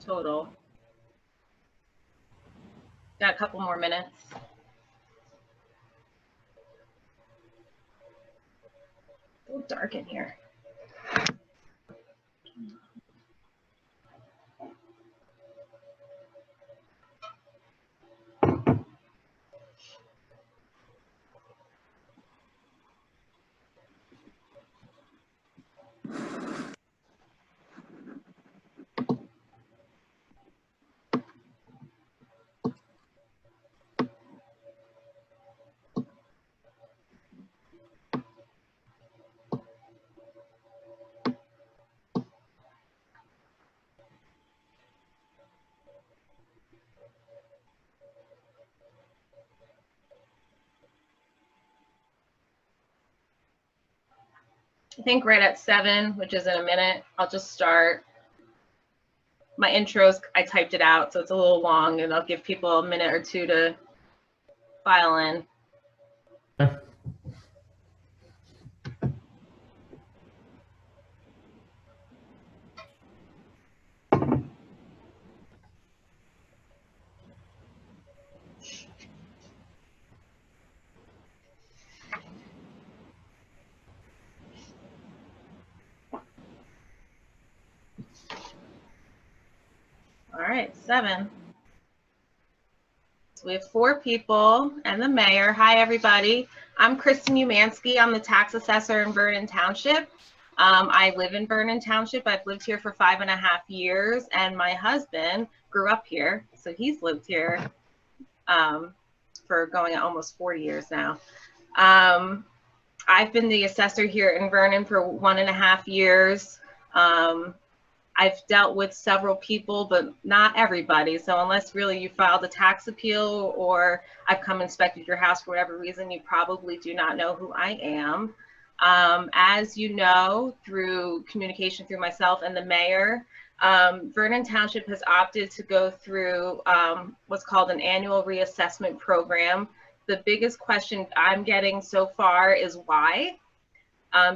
total. Got a couple more minutes. A little dark in here. I think right at 7, which is in a minute, I'll just start. My intros, I typed it out, so it's a little long, and I'll give people a minute or two to file in. Okay. All right, 7. So we have 4 people and the mayor. Hi, everybody. I'm Kristen Umansky. I'm the tax assessor in Vernon Township. I live in Vernon Township. I've lived here for 5.5 years, and my husband grew up here, so he's lived here for going almost 40 years now. I've been the assessor here in Vernon for 1.5 years. I've dealt with several people, but not everybody. So unless really you filed a tax appeal or I've come inspected your house for whatever reason, you probably do not know who I am. As you know, through communication through myself and the mayor, Vernon Township has opted to go through what's called an annual reassessment program. The biggest question I'm getting so far is why?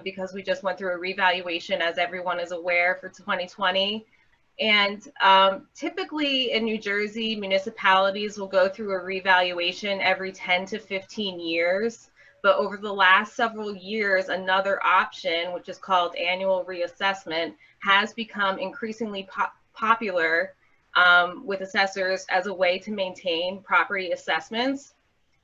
Because we just went through a revaluation, as everyone is aware, for 2020. And typically in New Jersey, municipalities will go through a revaluation every 10 to 15 years. But over the last several years, another option, which is called annual reassessment, has become increasingly popular with assessors as a way to maintain property assessments.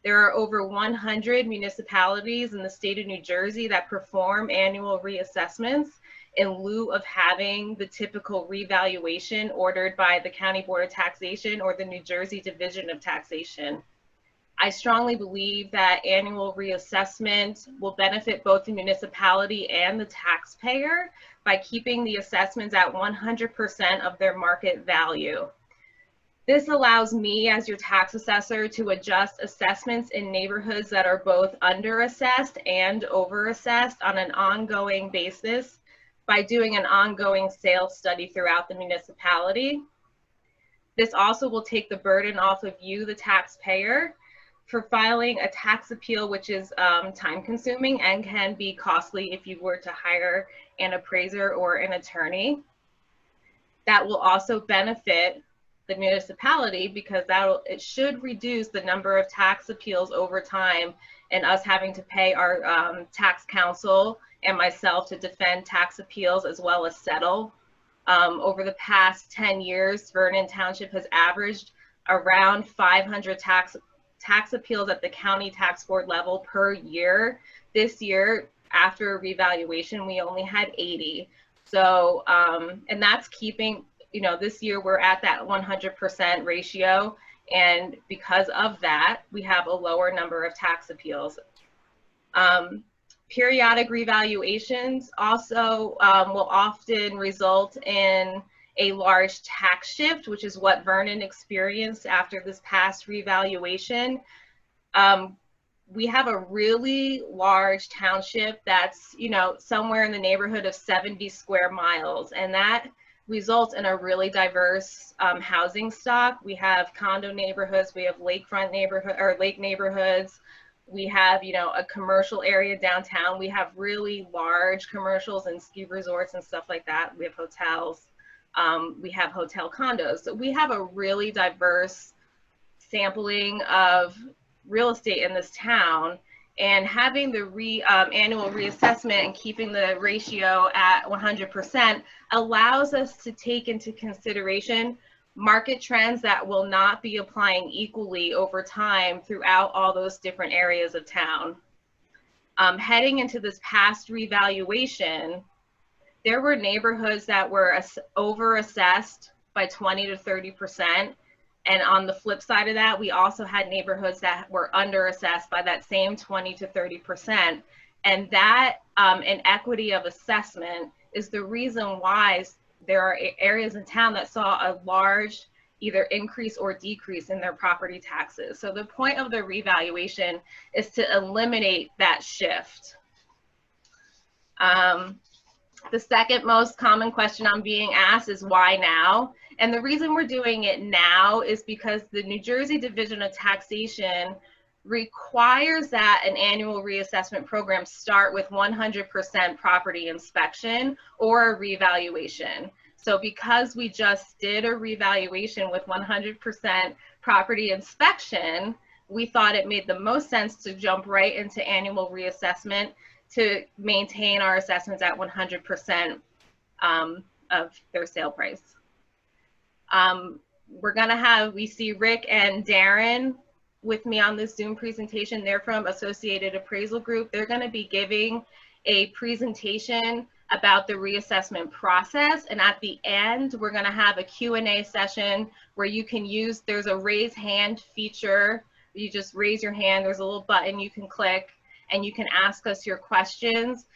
There are over 100 municipalities in the state of New Jersey that perform annual reassessments in lieu of having the typical revaluation ordered by the County Board of Taxation or the New Jersey Division of Taxation. I strongly believe that annual reassessment will benefit both the municipality and the taxpayer by keeping the assessments at 100% of their market value. This allows me as your tax assessor to adjust assessments in neighborhoods that are both underassessed and overassessed on an ongoing basis by doing an ongoing sales study throughout the municipality. This also will take the burden off of you, the taxpayer, for filing a tax appeal, which is time consuming and can be costly if you were to hire an appraiser or an attorney. That will also benefit the municipality because it should reduce the number of tax appeals over time and us having to pay our tax counsel and myself to defend tax appeals as well as settle. Over the past 10 years, Vernon Township has averaged around 500 tax appeals at the county tax board level per year. This year, after a revaluation, we only had 80. So, and that's keeping, this year we're at that 100% ratio. And because of that, we have a lower number of tax appeals. Periodic revaluations also will often result in a large tax shift, which is what Vernon experienced after this past revaluation. We have a really large township that's, somewhere in the neighborhood of 70 square miles, and that results in a really diverse housing stock. We have condo neighborhoods, we have lakefront neighborhood or lake neighborhoods. We have, a commercial area downtown. We have really large commercials and ski resorts and stuff like that. We have hotels. We have hotel condos. So we have a really diverse sampling of real estate in this town, and having the annual reassessment and keeping the ratio at 100% allows us to take into consideration market trends that will not be applying equally over time throughout all those different areas of town. Heading into this past revaluation, there were neighborhoods that were over-assessed by 20 to 30%. And on the flip side of that, we also had neighborhoods that were under-assessed by that same 20 to 30%. And that inequity of assessment is the reason why there are areas in town that saw a large either increase or decrease in their property taxes. So the point of the revaluation is to eliminate that shift. The second most common question I'm being asked is why now? And the reason we're doing it now is because the New Jersey Division of Taxation requires that an annual reassessment program start with 100% property inspection or a revaluation. So because we just did a revaluation with 100% property inspection, we thought it made the most sense to jump right into annual reassessment to maintain our assessments at 100% of their sale price. We see Rick and Darren with me on this Zoom presentation. They're from Associated Appraisal Group. They're going to be giving a presentation about the reassessment process. And at the end, we're going to have a Q&A session where you can use, there's a raise hand feature. You just raise your hand. There's a little button you can click, and you can ask us your questions.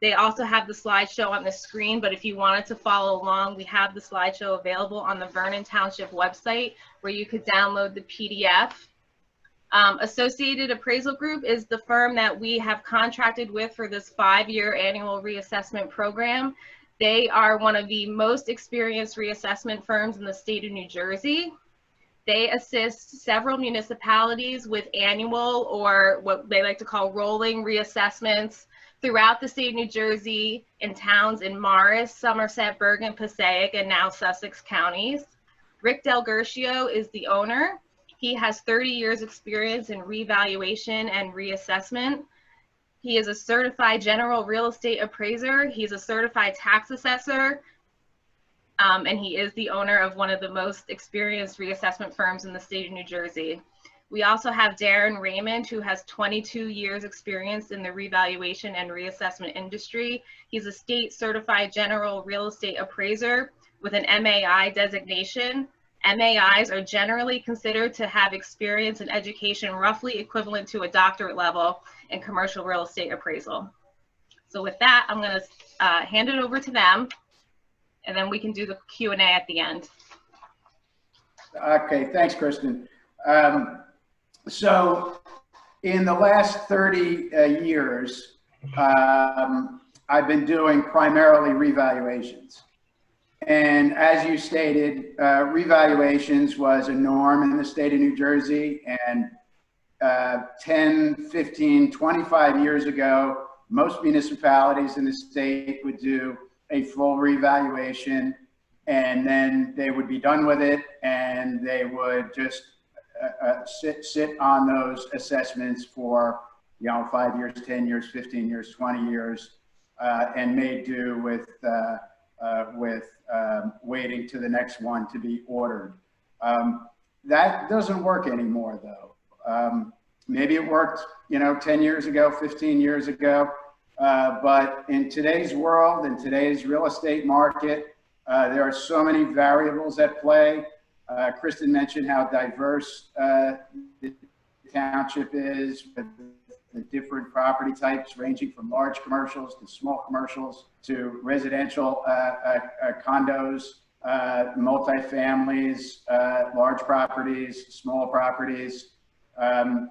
They also have the slideshow on the screen, but if you wanted to follow along, we have the slideshow available on the Vernon Township website where you could download the PDF. Associated Appraisal Group is the firm that we have contracted with for this 5-year annual reassessment program. They are one of the most experienced reassessment firms in the state of New Jersey. They assist several municipalities with annual, or what they like to call rolling reassessments throughout the state of New Jersey, in towns in Morris, Somerset, Bergen, Passaic, and now Sussex counties. Rick Del Gershio is the owner. He has 30 years experience in revaluation and reassessment. He is a certified general real estate appraiser. He's a certified tax assessor. And he is the owner of one of the most experienced reassessment firms in the state of New Jersey. We also have Darren Raymond, who has 22 years experience in the revaluation and reassessment industry. He's a state certified general real estate appraiser with an MAI designation. MAIs are generally considered to have experience and education roughly equivalent to a doctorate level in commercial real estate appraisal. So with that, I'm going to hand it over to them, and then we can do the Q&A at the end. Okay, thanks, Kristen. So in the last 30 years, I've been doing primarily revaluations. And as you stated, revaluations was a norm in the state of New Jersey. And 10, 15, 25 years ago, most municipalities in the state would do a full revaluation, and then they would be done with it, and they would just sit on those assessments for 5 years, 10 years, 15 years, 20 years, and made do with waiting to the next one to be ordered. That doesn't work anymore, though. Maybe it worked 10 years ago, 15 years ago, but in today's world, in today's real estate market, there are so many variables at play. Kristen mentioned how diverse the township is, with the different property types ranging from large commercials to small commercials to residential condos, multifamilies, large properties, small properties,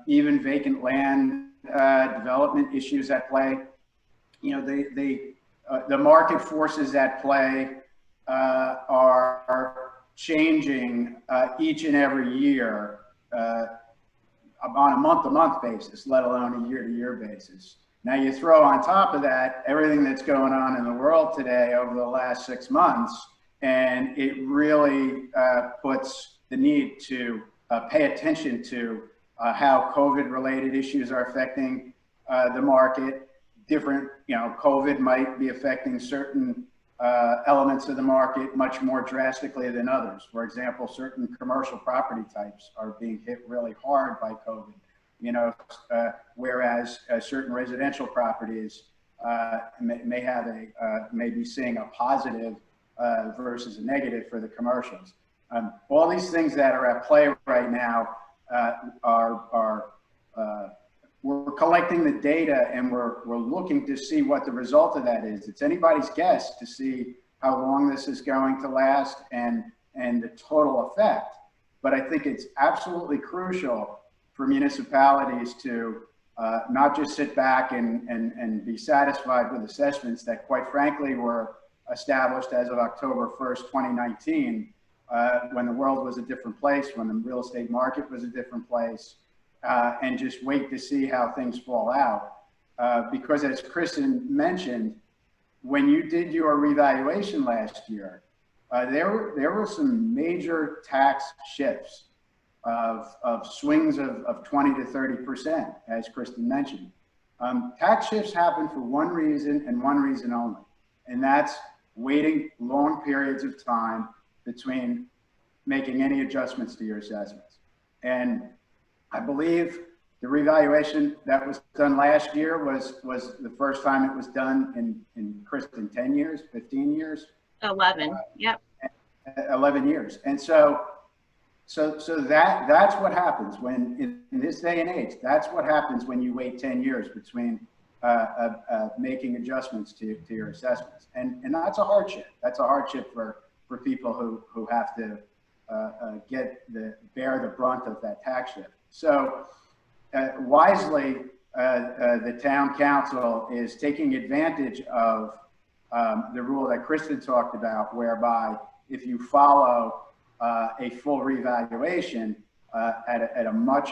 even vacant land development issues at play. The market forces at play are changing each and every year on a month-to-month basis, let alone a year-to-year basis. Now you throw on top of that everything that's going on in the world today over the last 6 months, And it really puts the need to pay attention to how COVID-related issues are affecting the market. Different, COVID might be affecting certain elements of the market much more drastically than others. For example, certain commercial property types are being hit really hard by COVID, whereas certain residential properties may be seeing a positive versus a negative for the commercials. All these things that are at play right now we're collecting the data, and we're looking to see what the result of that is. It's anybody's guess to see how long this is going to last and the total effect. But I think it's absolutely crucial for municipalities to not just sit back and be satisfied with assessments that, quite frankly, were established as of October 1st, 2019, when the world was a different place, when the real estate market was a different place, and just wait to see how things fall out. Because as Kristen mentioned, when you did your revaluation last year, there were some major tax shifts of swings of 20 to 30%, as Kristen mentioned. Tax shifts happen for one reason and one reason only, and that's waiting long periods of time between making any adjustments to your assessments. And I believe the revaluation that was done last year was the first time it was done in Kristen, 10 years, 15 years? 11, yep. 11 years. And so that's what happens when, in this day and age, that's what happens when you wait 10 years between making adjustments to your assessments. And that's a hardship. That's a hardship for people who have to bear the brunt of that tax shift. So wisely, the town council is taking advantage of the rule that Kristen talked about, whereby if you follow a full revaluation at a much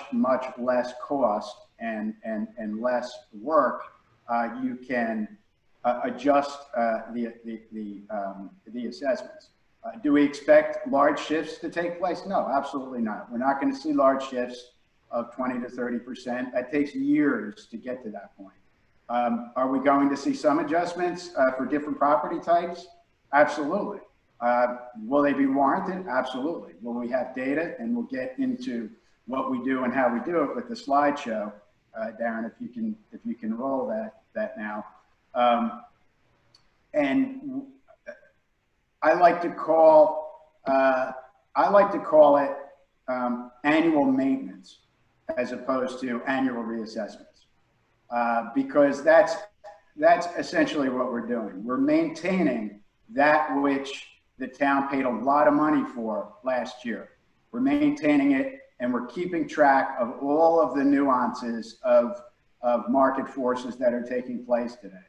less cost and less work, you can adjust the assessments. Do we expect large shifts to take place? No, absolutely not. We're not going to see large shifts of 20 to 30%. That takes years to get to that point. Are we going to see some adjustments for different property types? Absolutely. Will they be warranted? Absolutely. Will we have data? And we'll get into what we do and how we do it with the slideshow. Darren, if you can roll that now. And I like to call it annual maintenance as opposed to annual reassessments, because that's essentially what we're doing. We're maintaining that which the town paid a lot of money for last year. We're maintaining it, and we're keeping track of all of the nuances of market forces that are taking place today.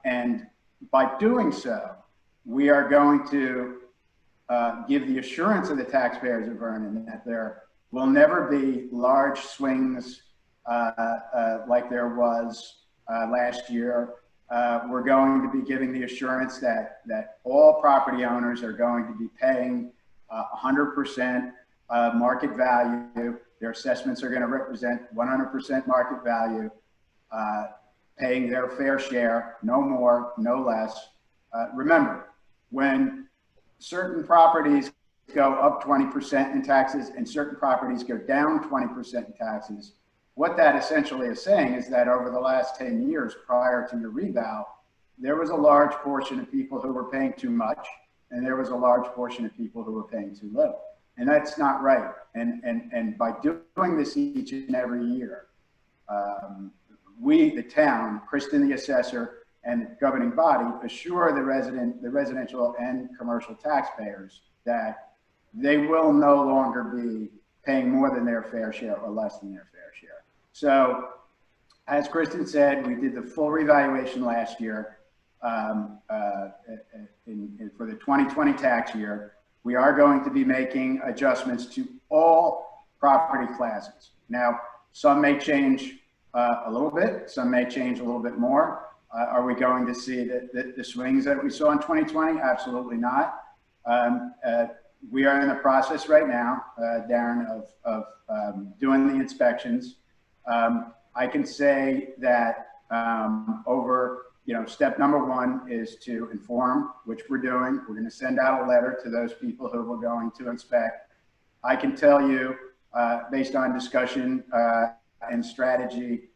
And by doing so, we are going to give the assurance of the taxpayers of Vernon that there will never be large swings like there was last year. We're going to be giving the assurance that all property owners are going to be paying 100% market value. Their assessments are going to represent 100% market value, paying their fair share, no more, no less. Remember, when certain properties go up 20% in taxes and certain properties go down 20% in taxes, what that essentially is saying is that over the last 10 years prior to the reval, there was a large portion of people who were paying too much, and there was a large portion of people who were paying too little. And that's not right. And by doing this each and every year, we, the town, Kristen, the assessor, and the governing body assure the residential and commercial taxpayers that they will no longer be paying more than their fair share or less than their fair share. So, as Kristen said, we did the full revaluation last year for the 2020 tax year. We are going to be making adjustments to all property classes. Now, some may change a little bit, some may change a little bit more. Are we going to see the swings that we saw in 2020? Absolutely not. We are in the process right now, Darren, of doing the inspections. I can say that step number one is to inform, which we're doing. We're going to send out a letter to those people who we're going to inspect. I can tell you, based on discussion and strategy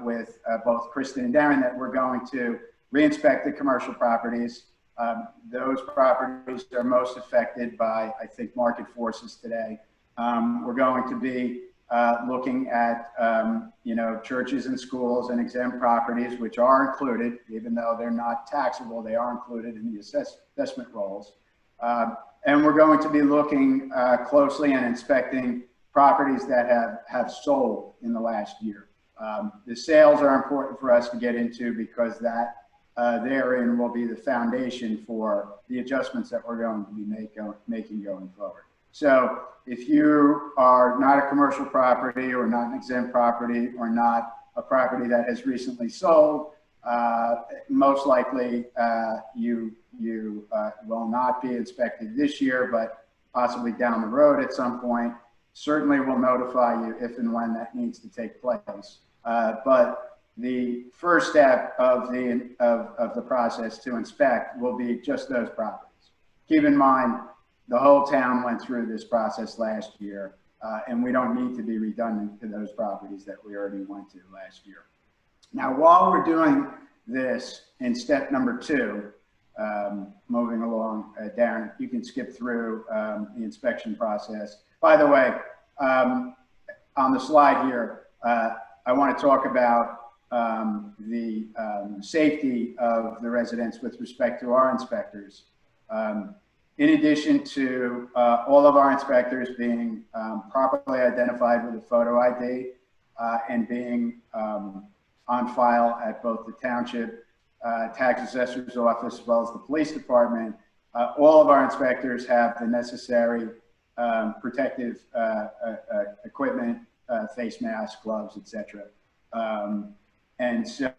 with both Kristen and Darren, that we're going to re-inspect the commercial properties. Those properties are most affected by, I think, market forces today. We're going to be looking at, churches and schools and exempt properties, which are included, even though they're not taxable, they are included in the assessment rolls. And we're going to be looking closely and inspecting properties that have sold in the last year. The sales are important for us to get into because that therein will be the foundation for the adjustments that we're going to be making going forward. So if you are not a commercial property or not an exempt property or not a property that has recently sold, most likely you will not be inspected this year, but possibly down the road at some point. Certainly will notify you if and when that needs to take place. But the first step of the process to inspect will be just those properties. Keep in mind, the whole town went through this process last year, and we don't need to be redundant to those properties that we already went to last year. Now, while we're doing this in step number two, moving along, Darren, you can skip through the inspection process. By the way, on the slide here, I want to talk about the safety of the residents with respect to our inspectors. In addition to all of our inspectors being properly identified with a photo ID and being on file at both the township tax assessor's office as well as the police department, all of our inspectors have the necessary protective equipment, face masks, gloves, etc. And so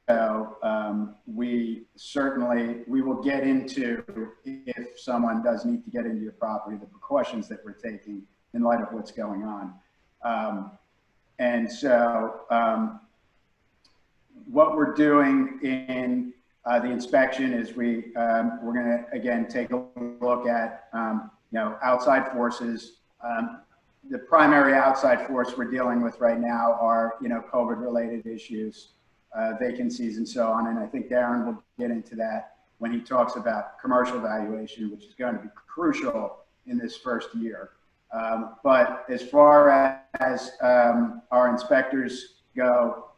we will get into, if someone does need to get into your property, the precautions that we're taking in light of what's going on. And so what we're doing in the inspection is we're going to, again, take a look at, outside forces. The primary outside force we're dealing with right now are, COVID-related issues, vacancies, and so on. And I think Darren will get into that when he talks about commercial valuation, which is going to be crucial in this first year. But as far as our inspectors go,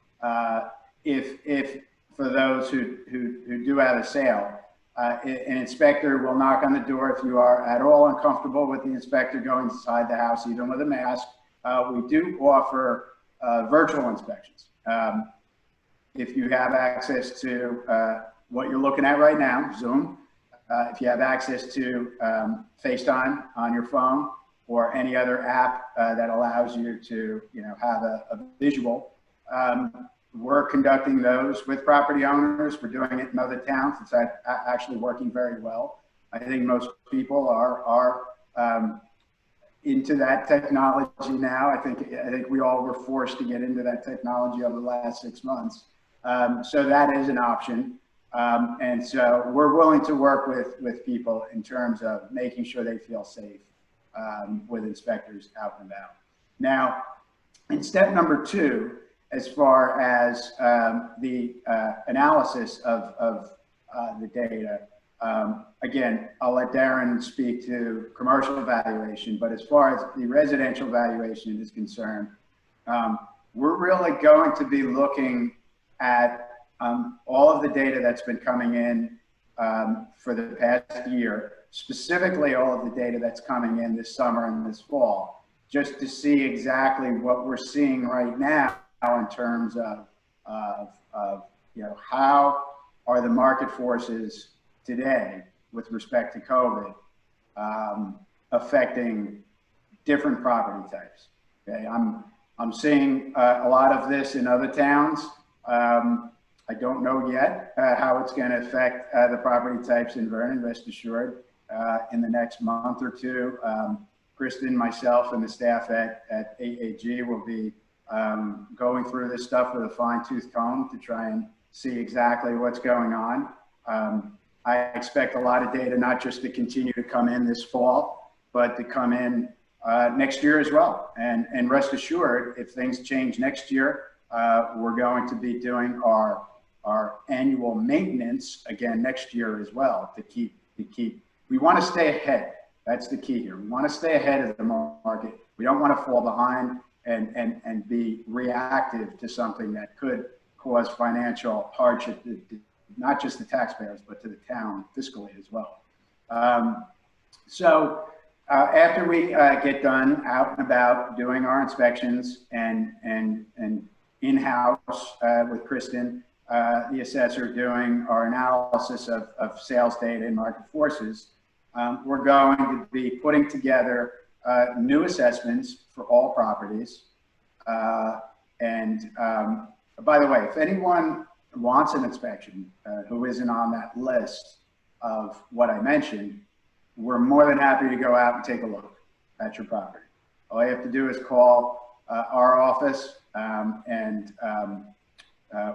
if for those who do have a sale, an inspector will knock on the door if you are at all uncomfortable with the inspector going inside the house, even with a mask. We do offer virtual inspections. If you have access to what you're looking at right now, Zoom, if you have access to FaceTime on your phone or any other app that allows you to have a visual, we're conducting those with property owners. We're doing it in other towns. It's actually working very well. I think most people are into that technology now. I think we all were forced to get into that technology over the last 6 months. So that is an option. And so we're willing to work with people in terms of making sure they feel safe with inspectors out and about. Now, in step number two, as far as the analysis of the data, again, I'll let Darren speak to commercial valuation, but as far as the residential valuation is concerned, we're really going to be looking at all of the data that's been coming in for the past year, specifically all of the data that's coming in this summer and this fall, just to see exactly what we're seeing right now in terms of how are the market forces today with respect to COVID affecting different property types. Okay, I'm seeing a lot of this in other towns. I don't know yet how it's going to affect the property types in Vernon. Rest assured, in the next month or two, Kristen, myself, and the staff at AAG will be going through this stuff with a fine-tooth comb to try and see exactly what's going on. I expect a lot of data not just to continue to come in this fall, but to come in next year as well. And rest assured, if things change next year, we're going to be doing our annual maintenance again next year as well to keep. We want to stay ahead. That's the key here. We want to stay ahead of the market. We don't want to fall behind and be reactive to something that could cause financial hardship to not just the taxpayers, but to the town fiscally as well. So after we get done out and about doing our inspections and in-house with Kristen, the assessor, doing our analysis of sales data and market forces, we're going to be putting together new assessments for all properties. By the way, if anyone wants an inspection who isn't on that list of what I mentioned, we're more than happy to go out and take a look at your property. All you have to do is call our office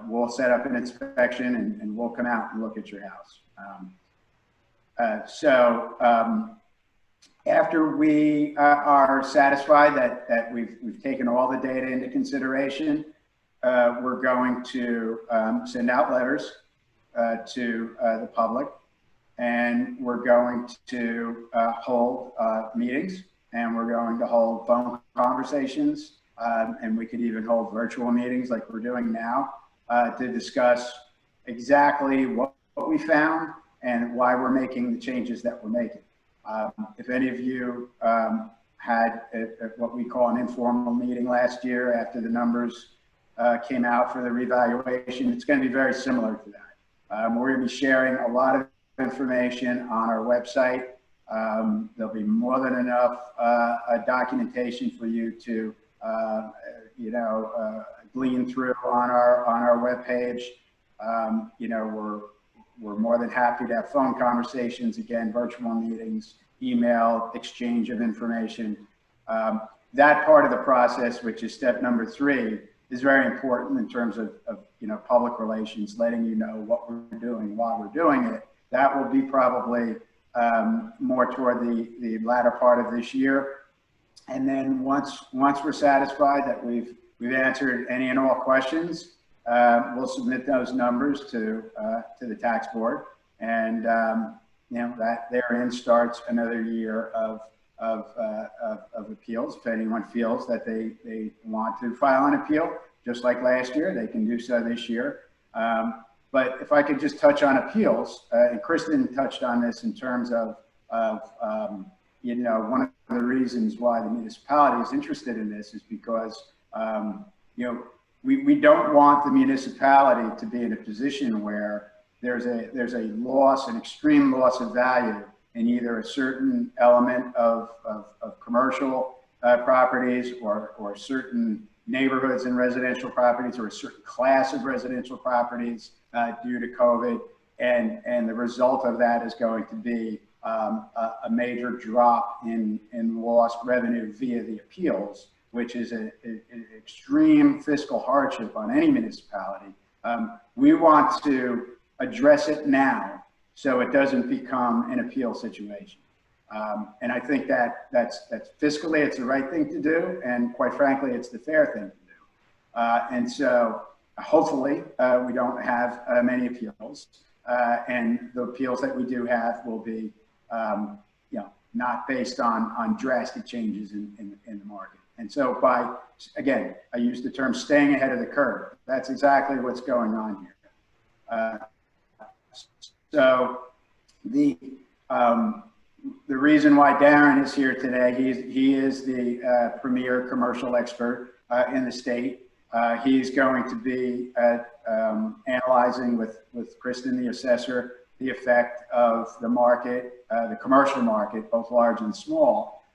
we'll set up an inspection and we'll come out and look at your house. After we are satisfied that we've taken all the data into consideration, we're going to send out letters to the public, and we're going to hold meetings, and we're going to hold phone conversations, and we could even hold virtual meetings like we're doing now to discuss exactly what we found and why we're making the changes that we're making. If any of you had what we call an informal meeting last year after the numbers came out for the revaluation, it's going to be very similar to that. We're going to be sharing a lot of information on our website. There'll be more than enough documentation for you to glean through on our webpage. We're more than happy to have phone conversations, again, virtual meetings, email, exchange of information. That part of the process, which is step number 3, is very important in terms of public relations, letting you know what we're doing while we're doing it. That will be probably more toward the latter part of this year. And then once we're satisfied that we've answered any and all questions, we'll submit those numbers to the tax board, and that therein starts another year of appeals. If anyone feels that they want to file an appeal, just like last year, they can do so this year. But if I could just touch on appeals, and Kristen touched on this in terms of one of the reasons why the municipality is interested in this is because we don't want the municipality to be in a position where there's a loss, an extreme loss of value in either a certain element of commercial properties or certain neighborhoods and residential properties or a certain class of residential properties due to COVID. And the result of that is going to be a major drop in lost revenue via the appeals, which is an extreme fiscal hardship on any municipality. We want to address it now so it doesn't become an appeal situation. And I think that's fiscally, it's the right thing to do. And quite frankly, it's the fair thing to do. And so hopefully we don't have many appeals. And the appeals that we do have will be not based on drastic changes in the market. And so again, I use the term staying ahead of the curve. That's exactly what's going on here. So the reason why Darren is here today, he is the premier commercial expert in the state. He's going to be analyzing with Kristen, the assessor, the effect of the market, the commercial market, both large and small,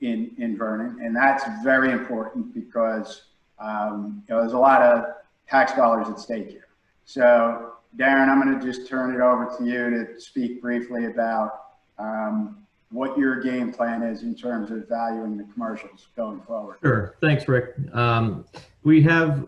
in Vernon. And that's very important because there's a lot of tax dollars at stake here. So Darren, I'm going to just turn it over to you to speak briefly about what your game plan is in terms of valuing the commercials going forward. Sure. Thanks, Rick. We have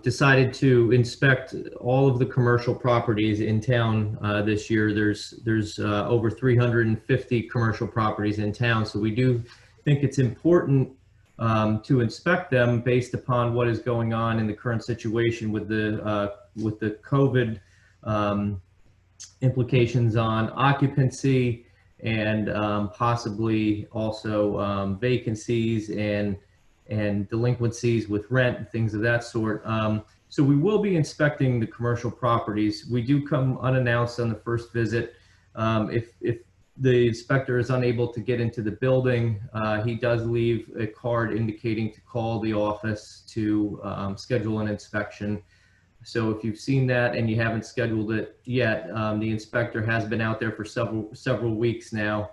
decided to inspect all of the commercial properties in town this year. There's over 350 commercial properties in town, so we do think it's important to inspect them based upon what is going on in the current situation with the COVID implications on occupancy and possibly also vacancies and delinquencies with rent and things of that sort. So we will be inspecting the commercial properties. We do come unannounced on the first visit. If the inspector is unable to get into the building, he does leave a card indicating to call the office to schedule an inspection. So if you've seen that and you haven't scheduled it yet, the inspector has been out there for several weeks now.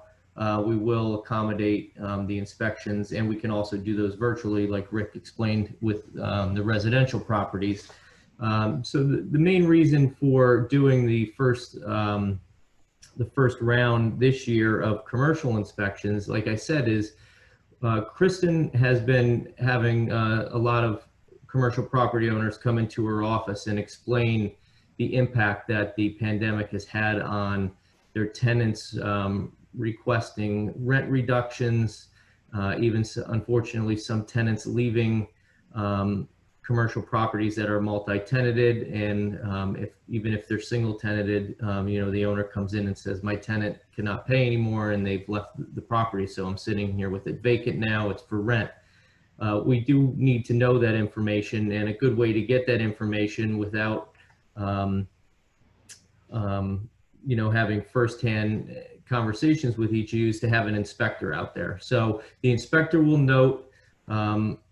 We will accommodate the inspections, and we can also do those virtually, like Rick explained with the residential properties. So the main reason for doing the first round this year of commercial inspections, like I said, is Kristen has been having a lot of commercial property owners come into her office and explain the impact that the pandemic has had on their tenants, requesting rent reductions, even unfortunately some tenants leaving commercial properties that are multi-tenanted, and even if they're single tenanted, you know, the owner comes in and says, my tenant cannot pay anymore and they've left the property, so I'm sitting here with it vacant now, it's for rent. We do need to know that information, and a good way to get that information without, you know, having firsthand conversations with each of you is to have an inspector out there. So the inspector will note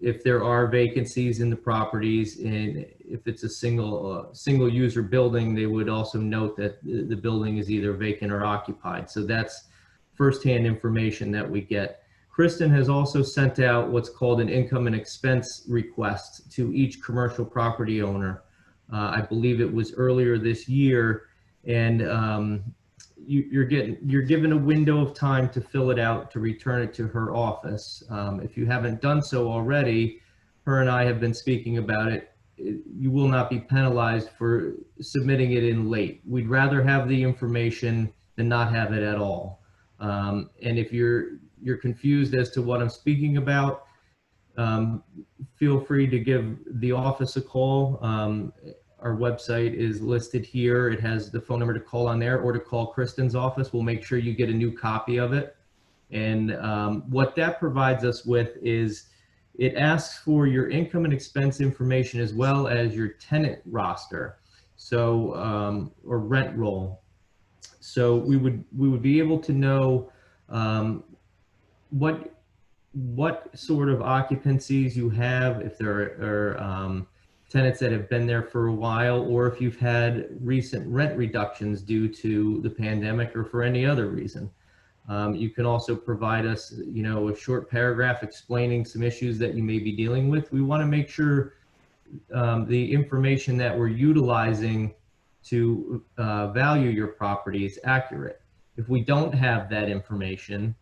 if there are vacancies in the properties, and if it's a single user building, they would also note that the building is either vacant or occupied. So that's firsthand information that we get. Kristen has also sent out what's called an income and expense request to each commercial property owner. I believe it was earlier this year, and you're given a window of time to fill it out, to return it to her office. If you haven't done so already, her and I have been speaking about it. You will not be penalized for submitting it in late. We'd rather have the information than not have it at all. And if you're confused as to what I'm speaking about, feel free to give the office a call. Our website is listed here. It has the phone number to call on there, or to call Kristen's office. We'll make sure you get a new copy of it. And what that provides us with is it asks for your income and expense information as well as your tenant roster, so or rent roll. So we would be able to know what sort of occupancies you have, if there are tenants that have been there for a while, or if you've had recent rent reductions due to the pandemic or for any other reason. You can also provide us, you know, a short paragraph explaining some issues that you may be dealing with. We want to make sure the information that we're utilizing to value your property is accurate. If we don't have that information,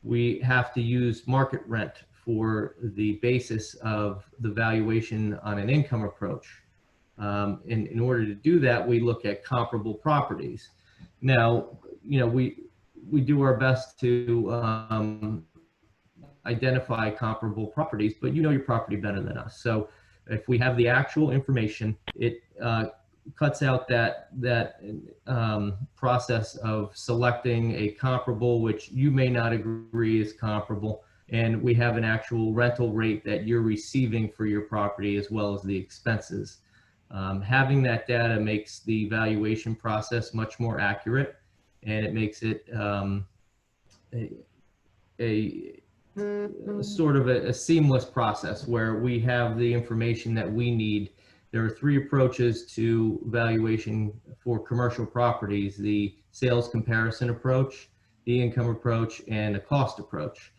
we have to use market rent for the basis of the valuation on an income approach. In order to do that, we look at comparable properties. Now, you know, we do our best to identify comparable properties, but you know your property better than us. So if we have the actual information, it cuts out that process of selecting a comparable, which you may not agree is comparable, and we have an actual rental rate that you're receiving for your property as well as the expenses. Having that data makes the valuation process much more accurate, and it makes it a sort of a seamless process where we have the information that we need. There are three approaches to valuation for commercial properties: the sales comparison approach, the income approach, and a cost approach.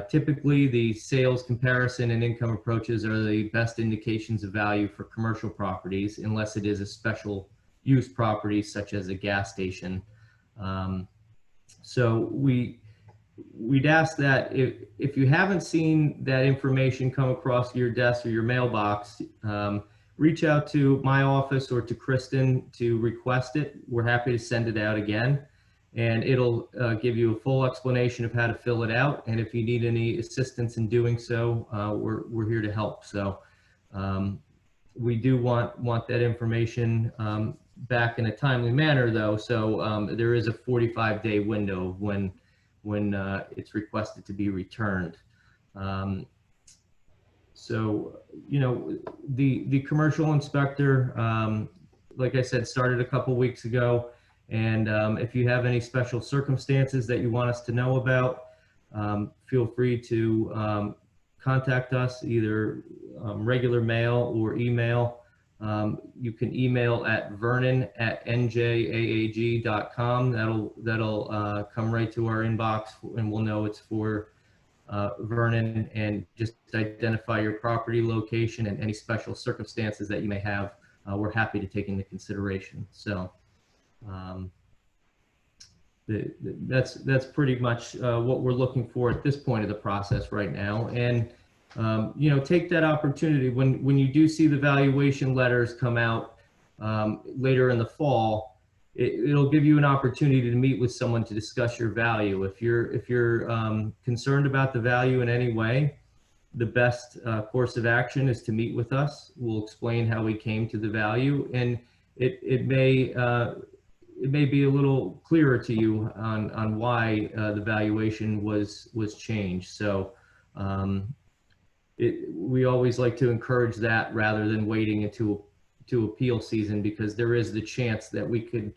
Typically, the sales comparison and income approaches are the best indications of value for commercial properties, unless it is a special use property such as a gas station. So we'd ask that if you haven't seen that information come across your desk or your mailbox, reach out to my office or to Kristen to request it. We're happy to send it out again, and it'll give you a full explanation of how to fill it out. And if you need any assistance in doing so, we're here to help. So we do want that information back in a timely manner, though. So there is a 45-day window when it's requested to be returned. So, you know, the commercial inspector, like I said, started a couple weeks ago. And if you have any special circumstances that you want us to know about, feel free to contact us, either regular mail or email. You can email at vernon@njaag.com. That'll come right to our inbox, and we'll know it's for Vernon, and just identify your property location and any special circumstances that you may have. We're happy to take into consideration. So that's pretty much what we're looking for at this point of the process right now. And you know, take that opportunity when you do see the valuation letters come out later in the fall. It'll give you an opportunity to meet with someone to discuss your value. If you're concerned about the value in any way, the best course of action is to meet with us. We'll explain how we came to the value, and it may be a little clearer to you on why the valuation was changed. So we always like to encourage that rather than waiting into appeal season, because there is the chance that we could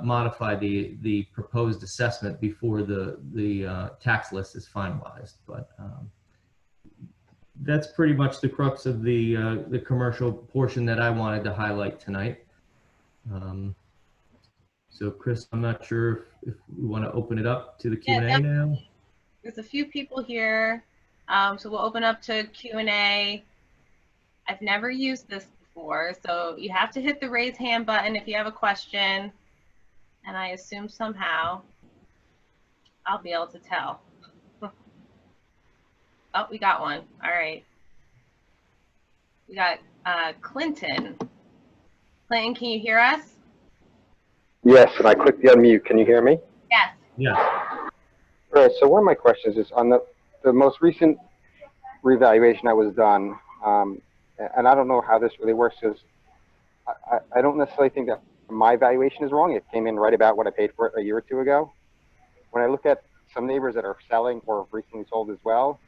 modify the proposed assessment before the tax list is finalized. But that's pretty much the crux of the commercial portion that I wanted to highlight tonight. So Chris, I'm not sure if we want to open it up to the Q&A now. There's a few people here, so we'll open up to Q&A. I've never used this before, so you have to hit the raise hand button if you have a question, and I assume somehow I'll be able to tell. Oh, we got one. All right. We got Clinton. Clinton, can you hear us? Yes, and I clicked the unmute. Can you hear me? Yes. Yeah. All right, so one of my questions is on the most recent revaluation that was done, and I don't know how this really works, because I don't necessarily think that my valuation is wrong. It came in right about what I paid for it a year or two ago. When I look at some neighbors that are selling or have recently sold as well,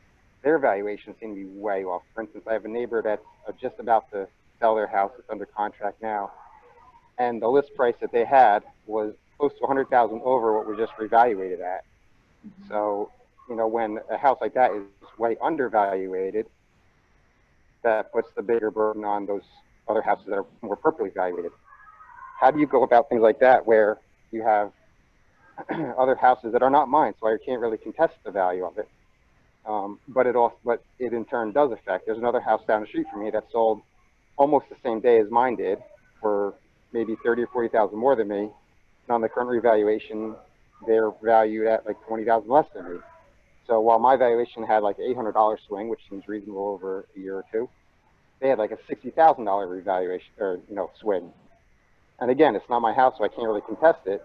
their valuations seem to be way off. For instance, I have a neighbor that's just about to sell their house. It's under contract now. And the list price that they had was close to 100,000 over what we just revaluated at. So, you know, when a house like that is way undervaluated, that puts the bigger burden on those other houses that are more appropriately valuated. How do you go about things like that, where you have other houses that are not mine, so I can't really contest the value of it? But it in turn does affect. There's another house down the street from me that sold almost the same day as mine did for maybe 30 or 40,000 more than me. And on the current revaluation, they're valued at like 20,000 less than me. So while my valuation had like $800 swing, which seems reasonable over a year or two, they had like a $60,000 revaluation, or swing. And again, it's not my house, so I can't really contest it.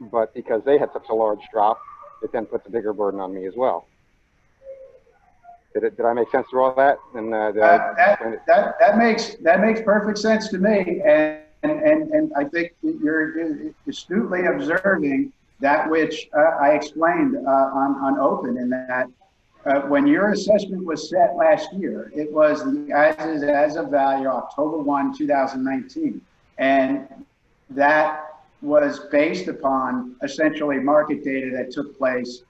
But because they had such a large drop, it then puts a bigger burden on me as well. Did I make sense through all that? And that makes perfect sense to me, and I think you're astutely observing that which I explained on open, in that when your assessment was set last year, it was the as of value October 1, 2019, and that was based upon essentially market data that took place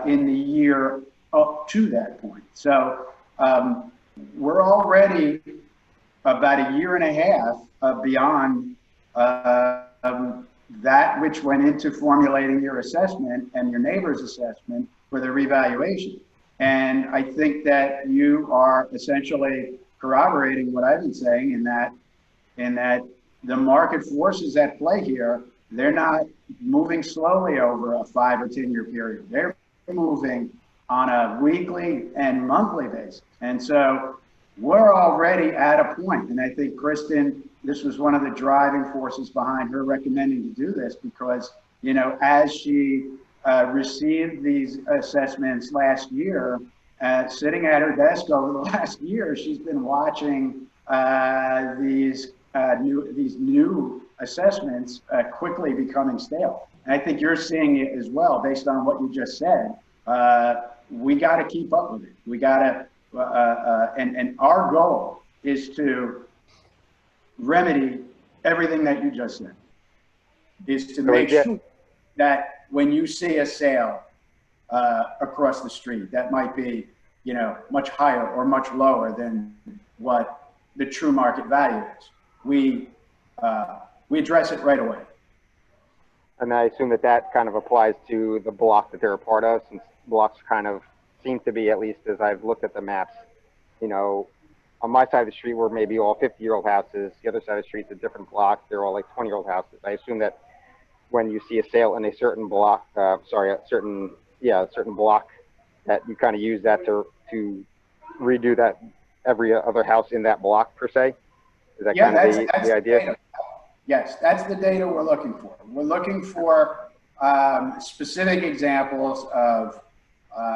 in the year up to that point. So we're already about a year and a half beyond that which went into formulating your assessment and your neighbor's assessment for the revaluation. And I think that you are essentially corroborating what I've been saying in that the market forces at play here, they're not moving slowly over a 5 or 10 year period. They're moving on a weekly and monthly basis. And so we're already at a point, and I think Kristen, this was one of the driving forces behind her recommending to do this, because, you know, as she received these assessments last year, sitting at her desk over the last year, she's been watching these new assessments quickly becoming stale. And I think you're seeing it as well, based on what you just said. We got to keep up with it. We got to, and our goal is to remedy everything that you just said, is to make sure that when you see a sale across the street that might be, you know, much higher or much lower than what the true market value is, we address it right away. And I assume that that kind of applies to the block that they're a part of, since blocks kind of seem to be, at least as I've looked at the maps, you know, on my side of the street were maybe all 50-year-old houses. The other side of the street's a different block. They're all like 20-year-old houses. I assume that when you see a sale in a certain block, a certain block, that you kind of use that to redo that every other house in that block per se. Is that kind of the idea? Yes, that's the data we're looking for. We're looking for specific examples of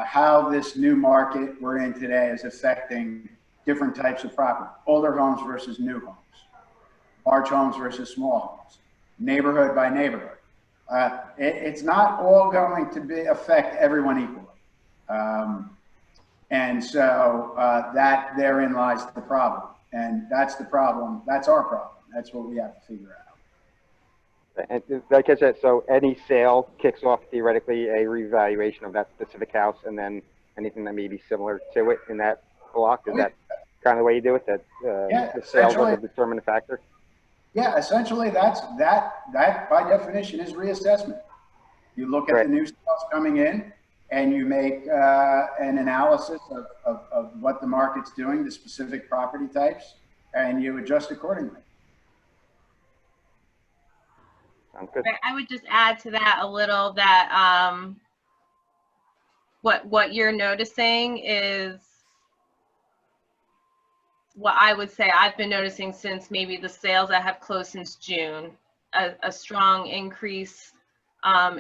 how this new market we're in today is affecting different types of property. Older homes versus new homes, large homes versus small homes, neighborhood by neighborhood. It's not all going to affect everyone equally. And so that therein lies the problem. And that's the problem. That's our problem. That's what we have to figure out. And like I said, so any sale kicks off theoretically a revaluation of that specific house, and then anything that may be similar to it in that block. Is that kind of the way you do it? That the sale doesn't determine the factor? Yeah, essentially that by definition is reassessment. You look at the new sales coming in, and you make an analysis of what the market's doing, the specific property types, and you adjust accordingly. Sounds good. I would just add to that a little that what you're noticing is what I would say I've been noticing since maybe the sales that have closed since June, a strong increase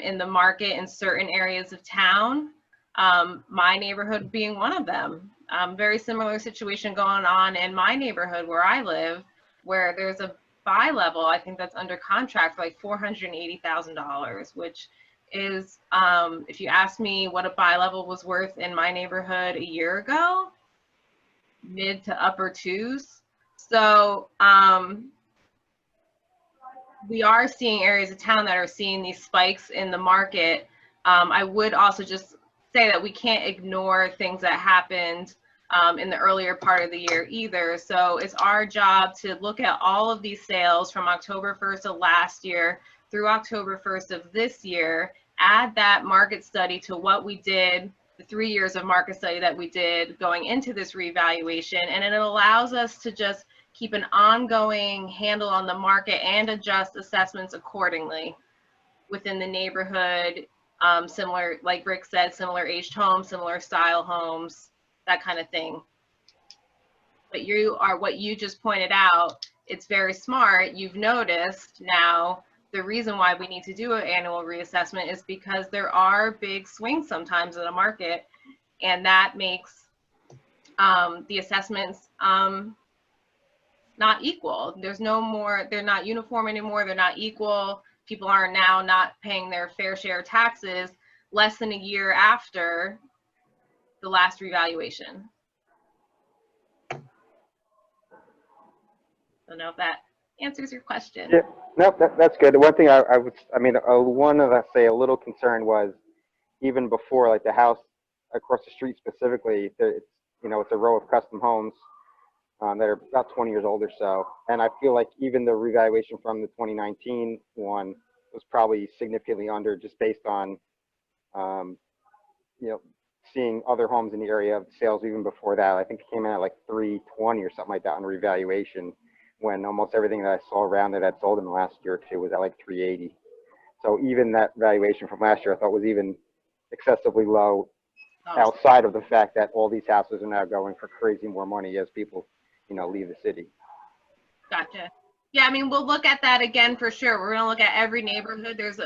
in the market in certain areas of town, my neighborhood being one of them. Very similar situation going on in my neighborhood where I live, where there's a buy level, I think that's under contract for like $480,000, which is, if you ask me what a buy level was worth in my neighborhood a year ago, mid to upper twos. So we are seeing areas of town that are seeing these spikes in the market. I would also just say that we can't ignore things that happened in the earlier part of the year either. So it's our job to look at all of these sales from October 1st of last year through October 1st of this year, add that market study to what we did, the 3 years of market study that we did going into this revaluation, and it allows us to just keep an ongoing handle on the market and adjust assessments accordingly within the neighborhood, similar, like Rick said, similar aged homes, similar style homes, that kind of thing. But what you just pointed out, it's very smart. You've noticed now the reason why we need to do an annual reassessment is because there are big swings sometimes in the market, and that makes the assessments not equal. There's no more, they're not uniform anymore, they're not equal. People are now not paying their fair share of taxes less than a year after the last revaluation. I don't know if that answers your question. Yeah, no, that's good. The one thing one of I say a little concern was even before, like the house across the street specifically, it's, you know, it's a row of custom homes that are about 20 years old or so. And I feel like even the revaluation from the 2019 one was probably significantly under, just based on, you know, seeing other homes in the area of sales even before that. I think it came in at like 320 or something like that on revaluation, when almost everything that I saw around it had sold in the last year or two was at like 380. So even that valuation from last year I thought was even excessively low, outside of the fact that all these houses are now going for crazy more money as people, you know, leave the city. Gotcha. Yeah, I mean, we'll look at that again for sure. We're gonna look at every neighborhood. There's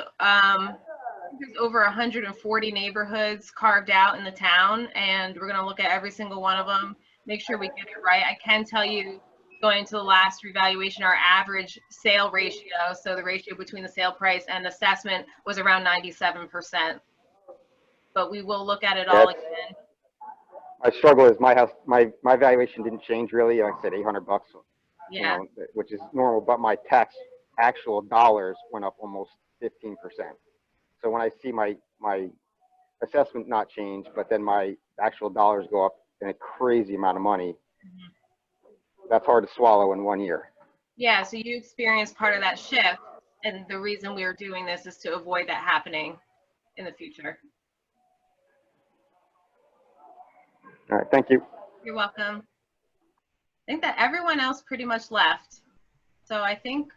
over 140 neighborhoods carved out in the town, and we're gonna look at every single one of them, make sure we get it right. I can tell you, going into the last revaluation, our average sale ratio, so the ratio between the sale price and assessment, was around 97%. But we will look at it all again. My struggle is my house, my valuation didn't change really. Like I said, $800, Yeah. you know, which is normal, but my tax actual dollars went up almost 15%. So when I see my assessment not change, but then my actual dollars go up in a crazy amount of money, that's hard to swallow in 1 year. Yeah, so you experienced part of that shift, and the reason we are doing this is to avoid that happening in the future. All right, thank you. You're welcome. I think that everyone else pretty much left, so I think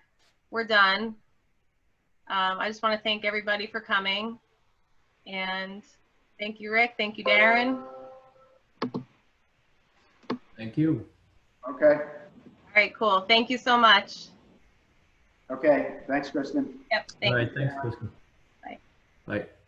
we're done. I just want to thank everybody for coming, and thank you, Rick. Thank you, Darren. Thank you. Okay. All right, cool. Thank you so much. Okay. Thanks, Kristen. Yep. All right, Thanks. thanks, Kristen. Bye. Bye.